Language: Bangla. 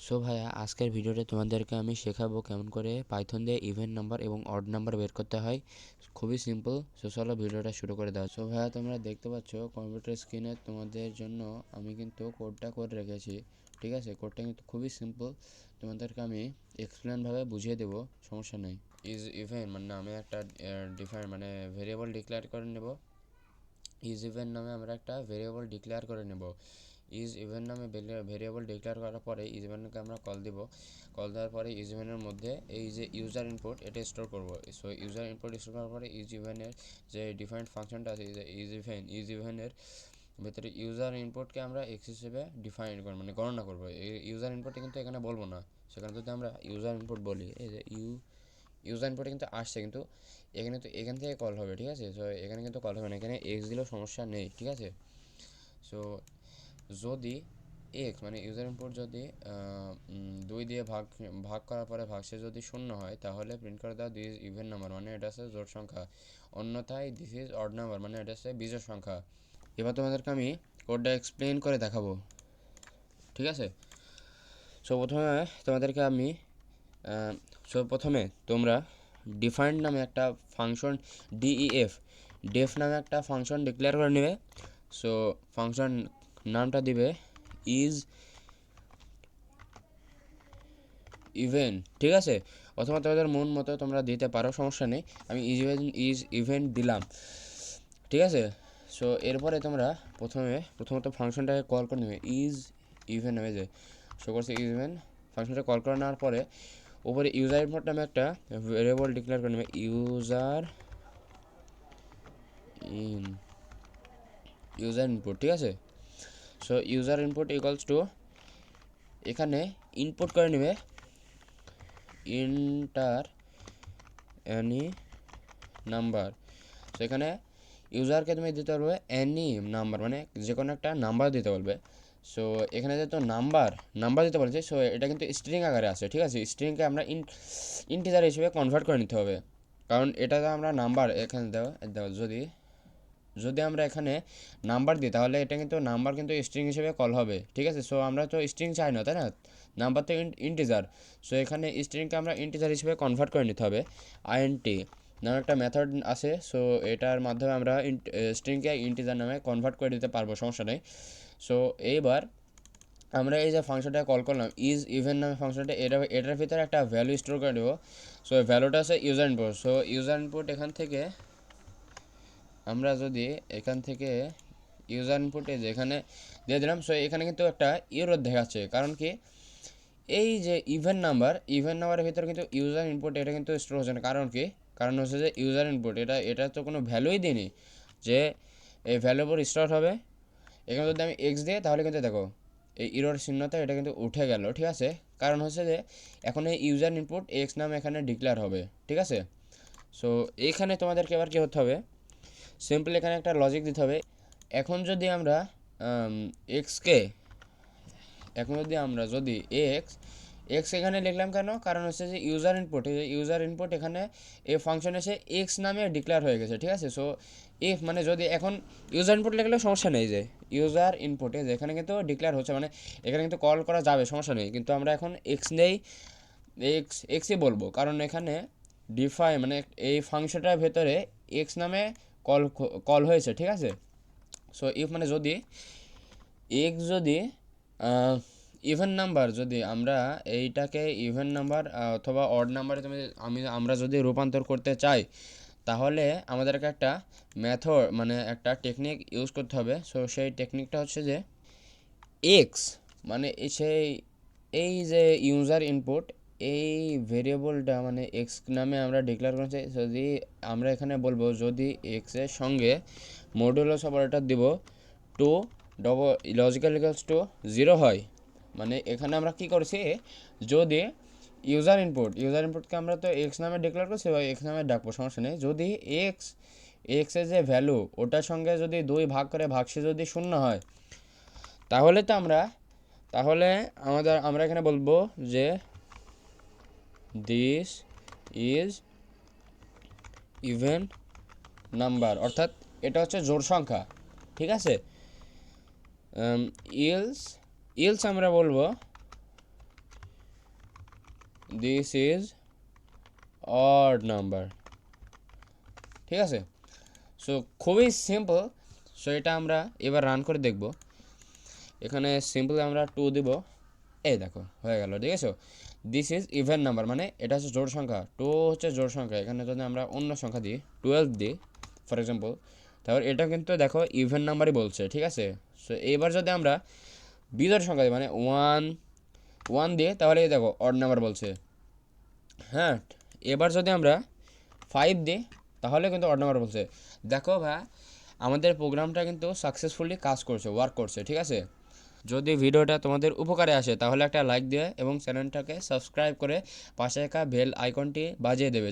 সো ভাইয়া আজকের ভিডিওতে তোমাদেরকে আমি শেখাবো কেমন করে পাইথন দিয়ে ইভেন নাম্বার এবং অড নাম্বার বের করতে হয়। খুবই সিম্পল। সো চলো ভিডিওটা শুরু করে দাও। সো ভাইয়া তোমরা দেখতে পাচ্ছ কম্পিউটার স্ক্রিনে তোমাদের জন্য আমি কিন্তু কোডটা করে রেখেছি। ঠিক আছে, কোডটা কিন্তু খুবই সিম্পল। তোমাদেরকে আমি এক্সপ্লেনভাবে বুঝিয়ে দেবো, সমস্যা নেই। ইজ ইভেন মানে আমি একটা ডিফাইন মানে ভেরিয়েবল ডিক্লেয়ার করে নেব। ইজ ইভেন নামে আমরা একটা ভেরিয়েবল ডিক্লেয়ার করে নেব। ইজ ইভেন নামে ভেরিয়েবল ডিক্লেয়ার করার পরে ইজ ইভেনকে আমরা কল দিব। কল দেওয়ার পরে ইজ ইভেনের মধ্যে এই যে ইউজার ইনপুট এটা স্টোর করব। সো ইউজার ইনপুট স্টোর করার পরে ইজ ইভেনের যে ডিফাইন্ড ফাংশনটা আছে ইজ ইভেনের ভেতরে ইউজার ইনপুটকে আমরা এক্স হিসেবে ডিফাইন করব, মানে গণনা করব। এই ইউজার ইনপুটে কিন্তু এখানে বলবো না, সেখানে যদি আমরা ইউজার ইনপুট বলি, এই যে ইউজার ইনপুটে কিন্তু আসছে, কিন্তু এখানে তো এখান থেকে কল হবে। ঠিক আছে, সো এখানে কিন্তু কল হবে না, এখানে এক্স দিলেও সমস্যা নেই। ঠিক আছে, সো যদি এক্স মানে ইউজার ইনপুট যদি 2 দিয়ে ভাগ ভাগ করার পরে ভাগশেষ যদি শূন্য হয়, তাহলে প্রিন্ট করে দাও দিস ইভেন নাম্বার, মানে এটা হচ্ছে জোড় সংখ্যা। অন্যথায় দিস ইজ অড নাম্বার, মানে এটা হচ্ছে বিজোড় সংখ্যা। এবার তোমাদেরকে আমি কোডটা এক্সপ্লেন করে দেখাবো। ঠিক আছে, সো প্রথমে তোমরা ডিফাইন্ড নামে একটা ফাংশন ডেফ নামে একটা ফাংশন ডিক্লেয়ার করে নেবে। সো ফাংশন নামটা দিবে ইজ ইভেন। ঠিক আছে, অথবা তোমাদের মন মতো তোমরা দিতে পারো, সমস্যা নেই। আমি ইজ ইভেন্ট দিলাম। ঠিক আছে, সো এরপরে তোমরা প্রথমত ফাংশনটাকে কল করে নেবে ইজ ইভেন নামে, যে শো করছে ইজ ইভেন। ফাংশনটা কল করে নেওয়ার পরে উপরে ইউজার ইনপুট নামে একটা ভেরিয়েবল ডিক্লেয়ার করে নেবে ইউজার ইনপুট। ঠিক আছে, so user input equals to এখানে ইনপুট করে নেবে ইন্টার এনি নাম্বার। সো এখানে ইউজারকে তুমি দিতে পারবে এনি নাম্বার, মানে যে কোনো একটা নাম্বার দিতে বলবে। সো এখানে যেহেতু নাম্বার দিতে বলেছে, সো এটা কিন্তু স্ট্রিং আকারে আছে। ঠিক আছে, স্ট্রিংকে আমরা ইন্টিজার হিসেবে কনভার্ট করে নিতে হবে, কারণ এটা তো আমরা নাম্বার এখানে দেওয়া যদি আমরা এখানে নাম্বার দিই, তাহলে এটা কিন্তু নাম্বার কিন্তু স্ট্রিং হিসেবে কল হবে। ঠিক আছে, সো আমরা তো স্ট্রিং চাই না, তাই না? নাম্বার তো ইন্টিজার। সো এখানে স্ট্রিংকে আমরা ইন্টিজার হিসেবে কনভার্ট করে নিতে হবে। আইএনটি নামে একটা মেথড আছে, সো এটার মাধ্যমে আমরা স্ট্রিংকে ইন্টিজার নামে কনভার্ট করে দিতে পারবো, সমস্যা নেই। সো এইবার আমরা এই যে ফাংশনটা কল করলাম ইজ ইভেন নামে ফাংশনটা, এটার ভিতরে একটা ভ্যালু স্টোর করে দেবো। সো ভ্যালুটা আছে user input. So user input আমরা যদি এখান থেকে ইউজার ইনপুটে যেখানে দিয়ে দিলাম, সো এখানে কিন্তু একটা এরর দেখাচ্ছে। কারণ কি, এই যে ইভেন নাম্বারের ভিতরে কিন্তু ইউজার ইনপুট এটা কিন্তু স্টোর হচ্ছে না। কারণ কি, কারণ হচ্ছে যে ইউজার ইনপুট এটা তো কোনো ভ্যালুই দিইনি যে এই ভ্যালুর উপর স্টোর হবে। এখানে যদি আমি এক্স দিই, তাহলে কিন্তু দেখো এই ইরর চিহ্নটা এটা কিন্তু উঠে গেল। ঠিক আছে, কারণ হচ্ছে যে এখন এই ইউজার ইনপুট এক্স নাম এখানে ডিক্লেয়ার হবে। ঠিক আছে, সো এইখানে তোমাদেরকে এবার কী হতে হবে, সিম্পল এখানে একটা লজিক দিতে হবে। এখন যদি আমরা এক্সকে যদি এক্স এখানে লিখলাম কেন, কারণ হচ্ছে যে ইউজার ইনপুট এখানে এই ফাংশন এসে এক্স নামে ডিক্লেয়ার হয়ে গেছে। ঠিক আছে, সো মানে যদি এখন ইউজার ইনপুট লিখলে সমস্যা নেই, যে ইউজার ইনপুটে যেখানে কিন্তু ডিক্লেয়ার হচ্ছে, মানে এখানে কিন্তু কল করা যাবে, সমস্যা নেই। কিন্তু আমরা এখন এক্স নেই, এক্সই বলবো, কারণ এখানে মানে এই ফাংশনটার ভেতরে এক্স নামে কল হয়েছে। ঠিক আছে, সো মানে যদি এক্স যদি ইভেন নাম্বার, যদি আমরা এইটাকে ইভেন নাম্বার অথবা অড নাম্বারে আমরা যদি রূপান্তর করতে চাই, তাহলে আমাদেরকে একটা মেথড মানে একটা টেকনিক ইউজ করতে হবে। সো সেই টেকনিকটা হচ্ছে যে এক্স মানে এই যে ইউজার ইনপুট, এই ভেরিয়েবলটা মানে এক্স নামে আমরা ডিক্লেয়ার করতে, যদি আমরা এখানে বলবো যদি এক্সের সঙ্গে মডুলাস অপারেটর দিব টু লজিক্যাল ইকুয়ালস টু 0 হয়, মানে এখানে আমরা কি করছি, যদি ইউজার ইনপুটকে আমরা তো এক্স নামে ডিক্লেয়ার করছি বা এক্স নামে ডাকবো, সমস্যা নেই। যদি এক্সের যে ভ্যালু ওটার সঙ্গে যদি 2 ভাগ করে ভাগশেষ যদি 0 হয়, তাহলে আমরা এখানে বলবো যে দিস ইজ ইভেন নাম্বার, অর্থাৎ এটা হচ্ছে জোড় সংখ্যা। ঠিক আছে, ইলস আমরা বলবো দিস ইজ অড নাম্বার, ঠিক আছে। সো খুবই সিম্পল। সো এটা আমরা এবার রান করে দেখব। এখানে সিম্পলি আমরা 2 দিব, এই দেখো হয়ে গেল, ঠিক আছে। দিস ইজ ইভেন নাম্বার, মানে এটা হচ্ছে জোড় সংখ্যা, 2 হচ্ছে জোড় সংখ্যা। এখানে যদি আমরা অন্য সংখ্যা দিই 12 দিই ফর এক্সাম্পল, তাহলে এটা কিন্তু দেখো ইভেন নাম্বারই বলছে, ঠিক আছে। সো এবার যদি আমরা বিজোড় সংখ্যা দিই মানে 1 দিয়ে, তাহলে এই দেখো অড নাম্বার বলছে। হ্যাঁ, এবার যদি আমরা 5 দিই তাহলে কিন্তু অড নাম্বার বলছে। দেখো ভাই, আমাদের প্রোগ্রামটা কিন্তু সাকসেসফুলি কাজ করছে, ওয়ার্ক করছে, ঠিক আছে। যদি ভিডিওটা তোমাদের উপকারে আসে তাহলে একটা লাইক দিয়ে এবং চ্যানেলটাকে সাবস্ক্রাইব করে পাশে থাকা বেল আইকনটি বাজিয়ে দেবে।